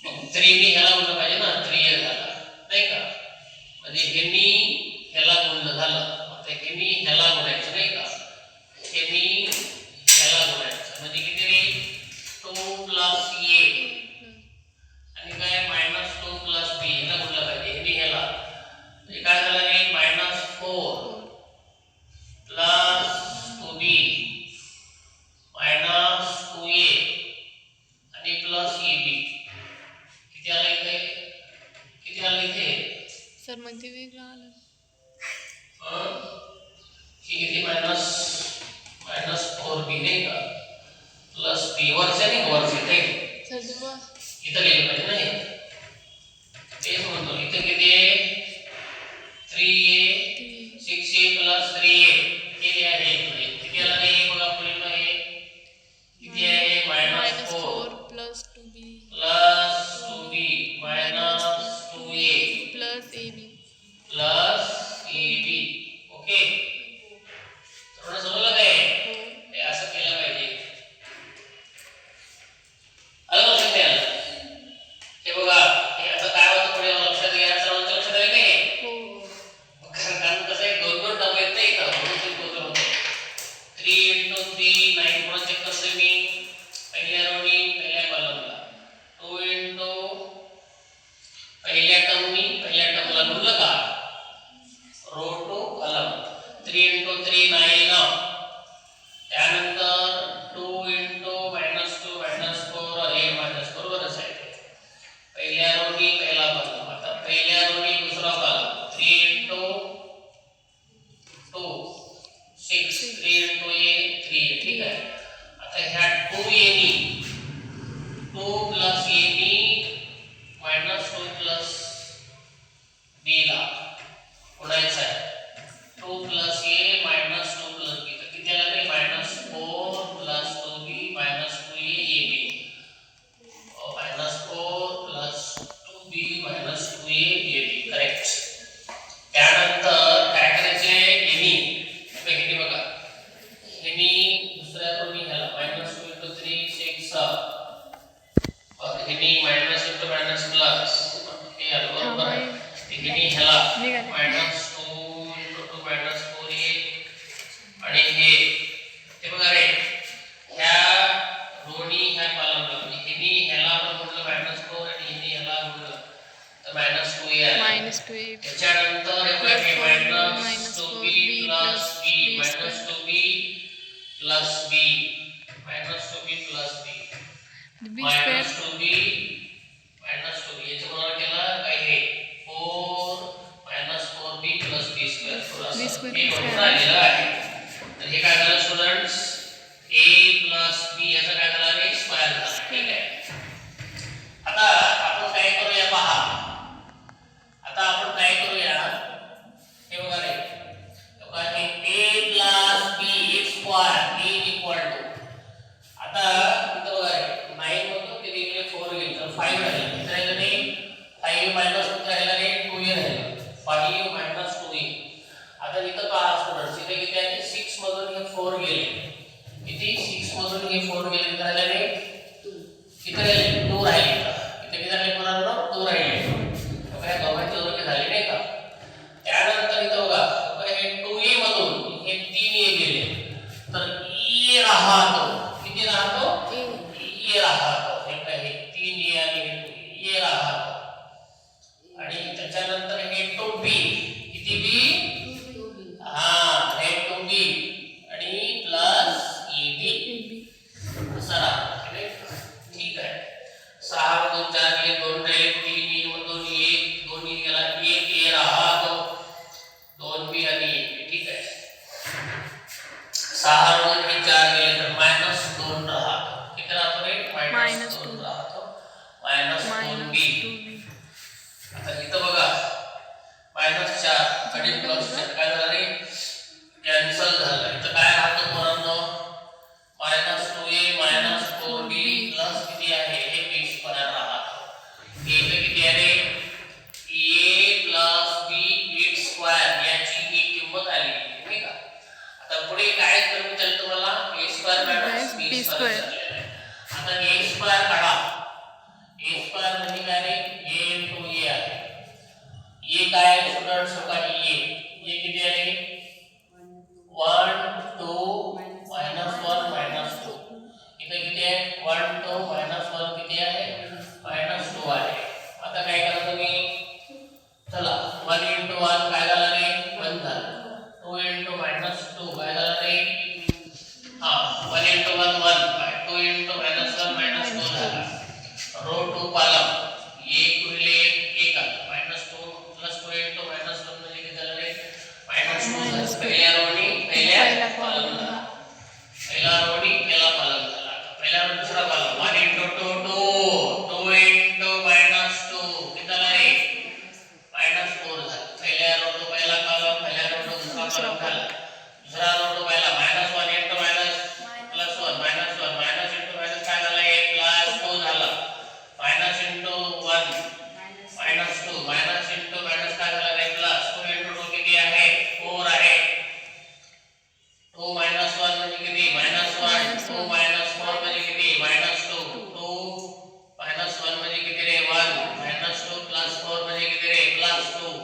मग 3 नी ह्याला गुणलं पाहिजे ना 3 झाला नाही का म्हणजे हेनी ह्याला गुणलं झालं. आता हेनी ह्याला गुणायचं नाही का हेनी ह्याला गुणायचं म्हणजे किती रे 2 प्लस a आणि काय -2 प्लस b ह्याला गुणलं पाहिजे हेनी ह्याला म्हणजे काय झालं रे -4 प्लस 2b -2a आणि प्लस ab किती आलं इथे सर मग ते वेगळं आलं किती -4b नाही का प्लस b वरचे नाही सर तेव्हा इथं लिहिलं पाहिजे ना हे तेच म्हणतो इथं किती आहे 3a 6a प्लस 3a हे आहे किती आलं रे बघा पुढे हे किती आहे -4 plus 2b plus 2b -2a plus ab plus ab okay थोडं समजलं काय हे असं केलं पाहिजे. आलं लक्षात नाही आलं हे बघा हे आता काय होतं पुढे लक्षात घ्या सर्वांच्या लक्षात आलं काय कारण कसं आहे 2 टर्म येत नाही का म्हणून ते गोंधळ होतो. 3 into 3 9 पुन्हा चेक करतोय मी पहिल्या रोनी पहिल्या कॉलमला 2 into पहिल्या टर्मला गुणलं का रो टू कॉलम 3 into 3 9 त्यानंतर 2 into -2 -4 हे मायनस बरोबरच आहे पहिल्या रोनी पहिला कॉलम. आता पहिल्या रोनी दुसरा कॉलम 3 into 2 6 3 into a 3 ठीक आहे. आता ह्या 2a नी 2 प्लस a नी -2 प्लस b ला निघाले. -2 × 2 -4a आणि हे बघा रे ह्या दोन्ही ह्या कॉलमला म्हणजे हिने ह्याला आपण म्हटलं -4 आणि हिने ह्याला म्हटलं तर -2a आलं. -2a त्याच्यानंतर हे बघा हे -2b + b -2b + b -2b + b b square -2b -2b याचं गुणाकार केला काय हे 4 -4b + b square b square हे बरोबर आलेलं आहे. तर हे काय झालं स्टुडंट्स a + b याचा काय झाला रे स्क्वेअर झाला. ठीक आहे. आता आपण काय करूया पहा. आता आपण काय करूया हे बघा रे बघा हे a + b स्क्वेअर a आता इथं बघा रे 9 मधून किती गेले 4 गेले तर 5 राहिले. इथं राहिलं नाही 5 मायनस किती राहिलं रे 2a राहिलं 5 - 2a. आता इथं पहा स्टुडंट्स इथे किती आहे 6 मधून हे 4 गेले किती 6 मधून हे 4 गेले किती राहिले रे 2 किती राहिले 2 राहिले. इथे किती राहिले पुन्हा 2 राहिले. बघा दोघांचे जोडे झाले नाही का. त्यानंतर इथं बघा हे 2a मधून हे 3a गेले तर e राहतो किती राहतो e राहतो. हे काय हे 3a आणि हे 2a राहतो. आणि त्याच्यानंतर हे 2b किती b हा हे 2b आणि प्लस eb असं राहतं. ठीक आहे. 6 मधून 4 गेले 2 राहिले 3 a मधून 1 दोन्ही गेला 1 a राहतो 2b आणि 1 ठीक आहे. 6 मधून हे 4 गेले तर -2 राहतो किती राहतो रे -2 राहतो -2b. आता इथं बघा -4 आणि +4 काय झालं रे कॅन्सल झालं. इथं काय राहतं पोरांनो -2a -4b प्लस किती आहे हे b स्क्वेअर राहतो. इथे किती आहे रे a + b स्क्वेअर याची ही किंमत आली ठीक आहे. आता पुढे काय करून त्याला तुम्हाला a स्क्वेअर b स्क्वेअर आता a स्क्वेअर काढा. a स्क्वेअर म्हणजे काय रे a × a आहे. a काय स्टुडंट्स बघा a किती आहे 1 2 -1 -2 इथे किती आहे 1 2 -1 किती आहे -2 आहे. आता काय करा तुम्ही चला 1 × 1 काय झालं रे 1 झालं. 2 × -2 काय झालं रे हा 1 × 1 1 2 × -1 -2 झाला. रो 2 कॉलम 1 गुणिले 1 -2 + 2 × -1 म्हणजे किती झालं रे -2 पहिल्या रोनी पहिल्या कॉलमला पहिला रोनी पहिला कॉलम झाला. पहिला रो दुसरा कॉलम 1 × 2 2 2 × -2 किती झालं रे -4 झालं. पहिल्या रो तो पहिला कॉलम पहिल्या रो तो दुसरा कॉलम झाला. दुसरा रो तो पहिला -1 × -1 -1 -1 -1 काय झालं 1 + 2 झालं. -1 × 1 -2 -× काय झालं रे प्लस 2 × 2 किती आहे 4 आहे. 2 - 1 म्हणजे किती -1 2 - 4 म्हणजे किती -2 2 - 1 म्हणजे किती रे 1 -2 + 4 म्हणजे किती रे +2.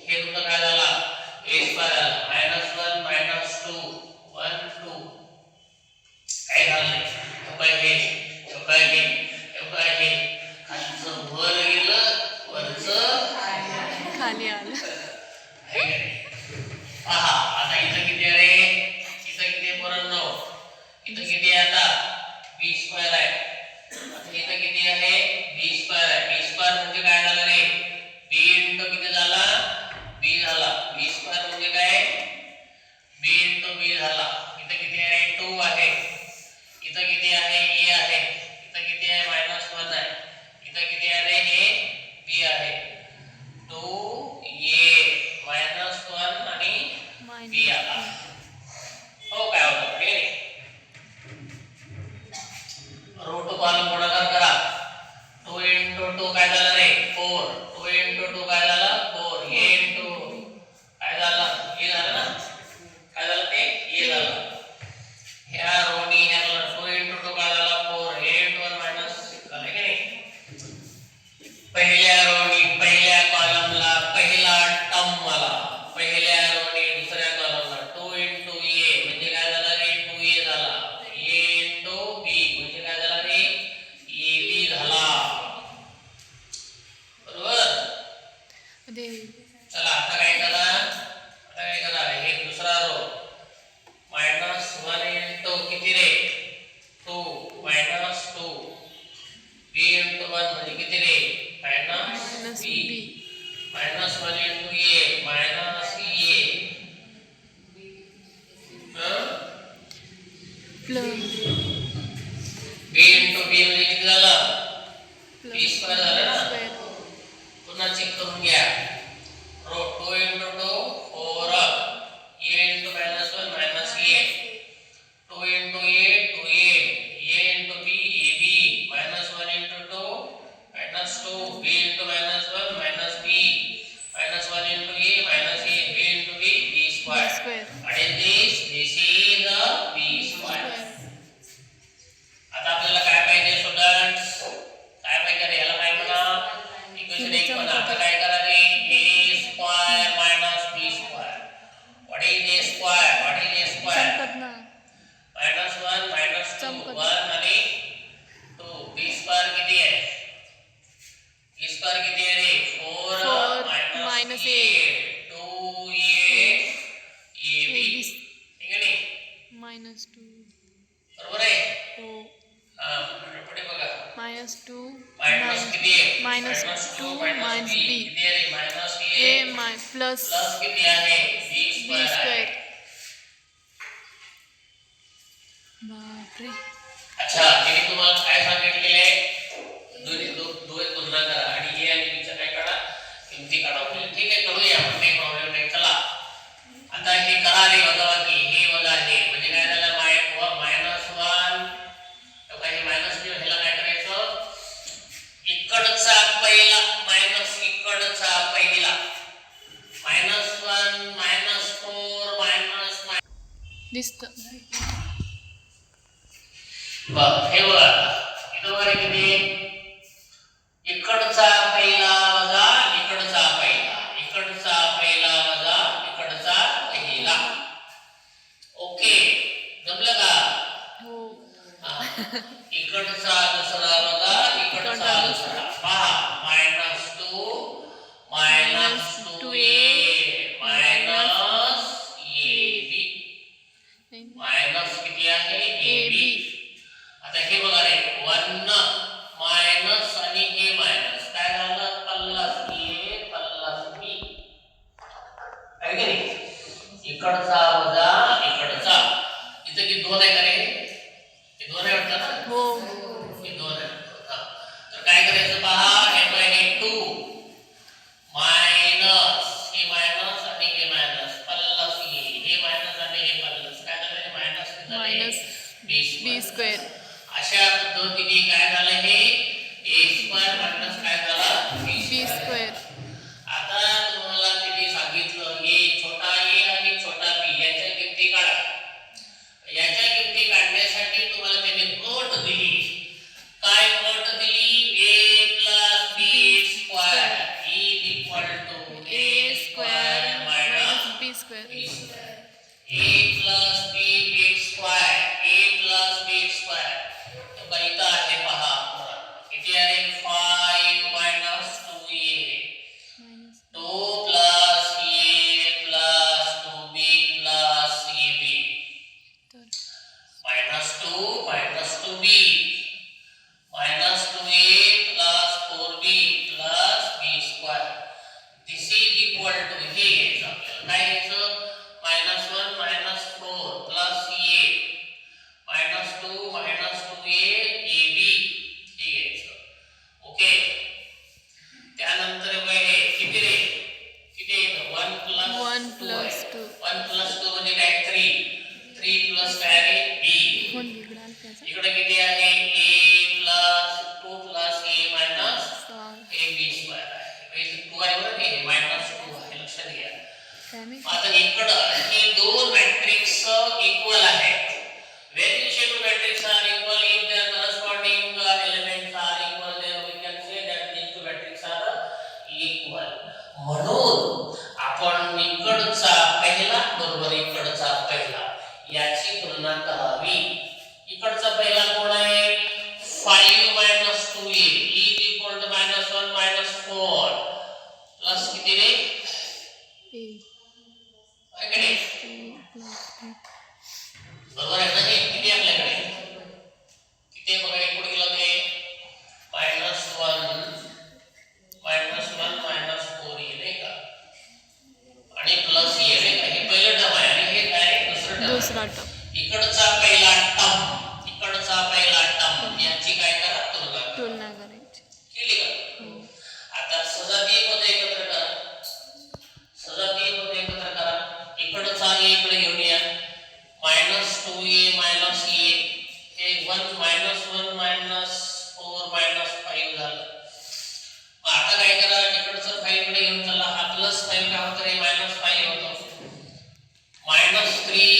हे तुमचं काय झाला a स्क्वेअर आला -1 -2 1 2 काय झालं हे खालचं वर गेलं वरचं खाली आलं. पहा आता इथं किती आहे रे इथं किती आहे पोरांनो इथं किती आहे आता b स्क्वेअर आहे. आता इथं किती आहे b स्क्वेअर आहे. b स्क्वेअर म्हणजे काय झालं रे b × किती झाला b झाला. b स्क्वेअर म्हणजे काय b × b झाला. इथं किती आहे रे 2 आहे. इथं किती आहे a आहे. इथं किती आहे -1 आहे. इथं किती आहे रे हे b आहे 2a -1 आणि b आला. हो काय होतं हे रो टू कॉलम गुणाकार करा. 2 × 2 काय झालं रे 4 2 × 2 काय झालं 4 a × काय झालं a झालं ना काय झालं ते a झालं. ह्या रोनी ह्याला 2 × 2 काय झाला 4 a × 1 - झालं की नाही. पहिल्या रोनी पहिल्या कॉलमला पहिला टर्म ते चला आता काय करा हे दुसरा रो -1 इंटू किती रे 2 -2 b इंटू 1 म्हणजे किती रे minus b b -1 into a minus a plus b into b म्हणजे किती झालं b स्क्वेअर झालं ना स्क्वेअर पुन्हा चेक करून घ्या row 2 into 2 4 a into -1 minus a 2 into a 2a a into b ab -1 into 2 -2 b into -1 minus b -1 into a minus a b into b b square आणि this is a b square. आता आपल्याला काय पाहिजे students काय पाहिजे रे याला काय म्हणा इक्वेशन 1 म्हणा. आता काय करा रे a square minus b square what is a square what is a square चमकत ना -1 -2 चमकत. 1 आणि 2 b स्क्वेअर किती आहे b स्क्वेअर किती आहे रे 4 4 मायनस a 2a ab ठीक आहे नी -2 बरोबर आहे हो हां पुढे बघा -2 मायनस किती आहे -2 मायनस b किती आहे रे मायनस a प्लस प्लस किती आहे b b स्क्वेअर स्क्वेअर बापरे अच्छा तिने तुम्हाला काय सांगितलेले आहे दोन्ही तुलना करा आणि a आणि b चा काय काढा किमती काढा ठीक आहे करूया आपण काही प्रॉब्लेम नाही चला आता हे करा रे वजाबाकी हे वजा हे म्हणजे काय झालं -1 तर काही मायनस ने ह्याला काय करायचं इकडचा पहिला मायनस इकडचा पहिला -1 -4 दिसत बघ हे बघा इथं वर किती इकडचा पहिला वजा इकडचा पहिला इकडचा पहिला वजा इकडचा पहिला ओके जमलं का हो इकडचा दुसरा वजा इकडचा दुसरा पहा -2 -2a मायनस ab मायनस किती आहे ab आता हे बघा रे 1 मायनस आणि a मायनस काय झालं प्लस a प्लस b आहे की नाही इकडचा वजा इकडचा इथे की 2 आहे का रे हे 2 आहे वाटतं ना हो हे 2 आहे तर काय करायचं पहा हे 2 मायनस हे मायनस आणि हे मायनस प्लस हे मायनस आणि हे प्लस काय झालं मायनस b स्क्वेअर अशा पद्धतीने काय झालं हे a स्क्वेअर मायनस काय झालं b स्क्वेअर आता तुम्हाला तिने सांगितलं a छोटा a आणि छोटा b याच्या किमती काढा याच्या किमती काढण्यासाठी तुम्हाला त्याने अट दिली काय अट दिली a b square is equal to a square minus b square a plus b square a plus b square तो कहिता आहे पहा किती आहे 5 minus 2a 2 plus a plus 2b plus ab minus 2 minus 2b minus 2a plus 4b plus b square this is equal to हे आपल्याला काय घ्यायचं -1 -4 plus a -2 -2a ab हे घ्यायचं ओके त्यानंतर हे किती रे किती येतं 1 plus 1 plus 2 1 plus 2 म्हणजे काय 3 plus काय रे b कोण बिघडाल त्याचा इकडे किती आहे a plus 2 plus a minus ab square आहे इथे 2 आहे बरं हे -2 आहे लक्षात घ्या आता इकडं हे दोन मॅट्रिक्स इक्वल आहेत when you say two matrices are equal if their corresponding elements are equal then we can say that these two matrices are equal म्हणून आपण इकडचा पहिला बरोबर इकडचा पहिला याची तुलना करावी इकडचा पहिला कोण आहे 5 2a is equal to -1 -4 plus किती किती रे ए आहे का नाही? बरोबर आहे ना? हे किती आपल्याकडे किती आहे बघा, एक कुठे गेलं ते -1 -4 ये नाही का, आणि प्लस ये नाही का, हे पहिलं टर्म आहे आणि हे काय दुसरं टर्म. दुसरा टर्म इकडचा पहिला टर्म याची काय करा तुलना करा. तुलना करायची. केली का? आता सजातीयमध्ये एकत्र करा. इकडचा a इकडे घेऊन या. -2a -a हे 1 -1 -4 -5 झालं. आता काय करा, इकडचं 5 इकडे घेऊन चला. हा +5 काय होतं रे, -5 होतं. -3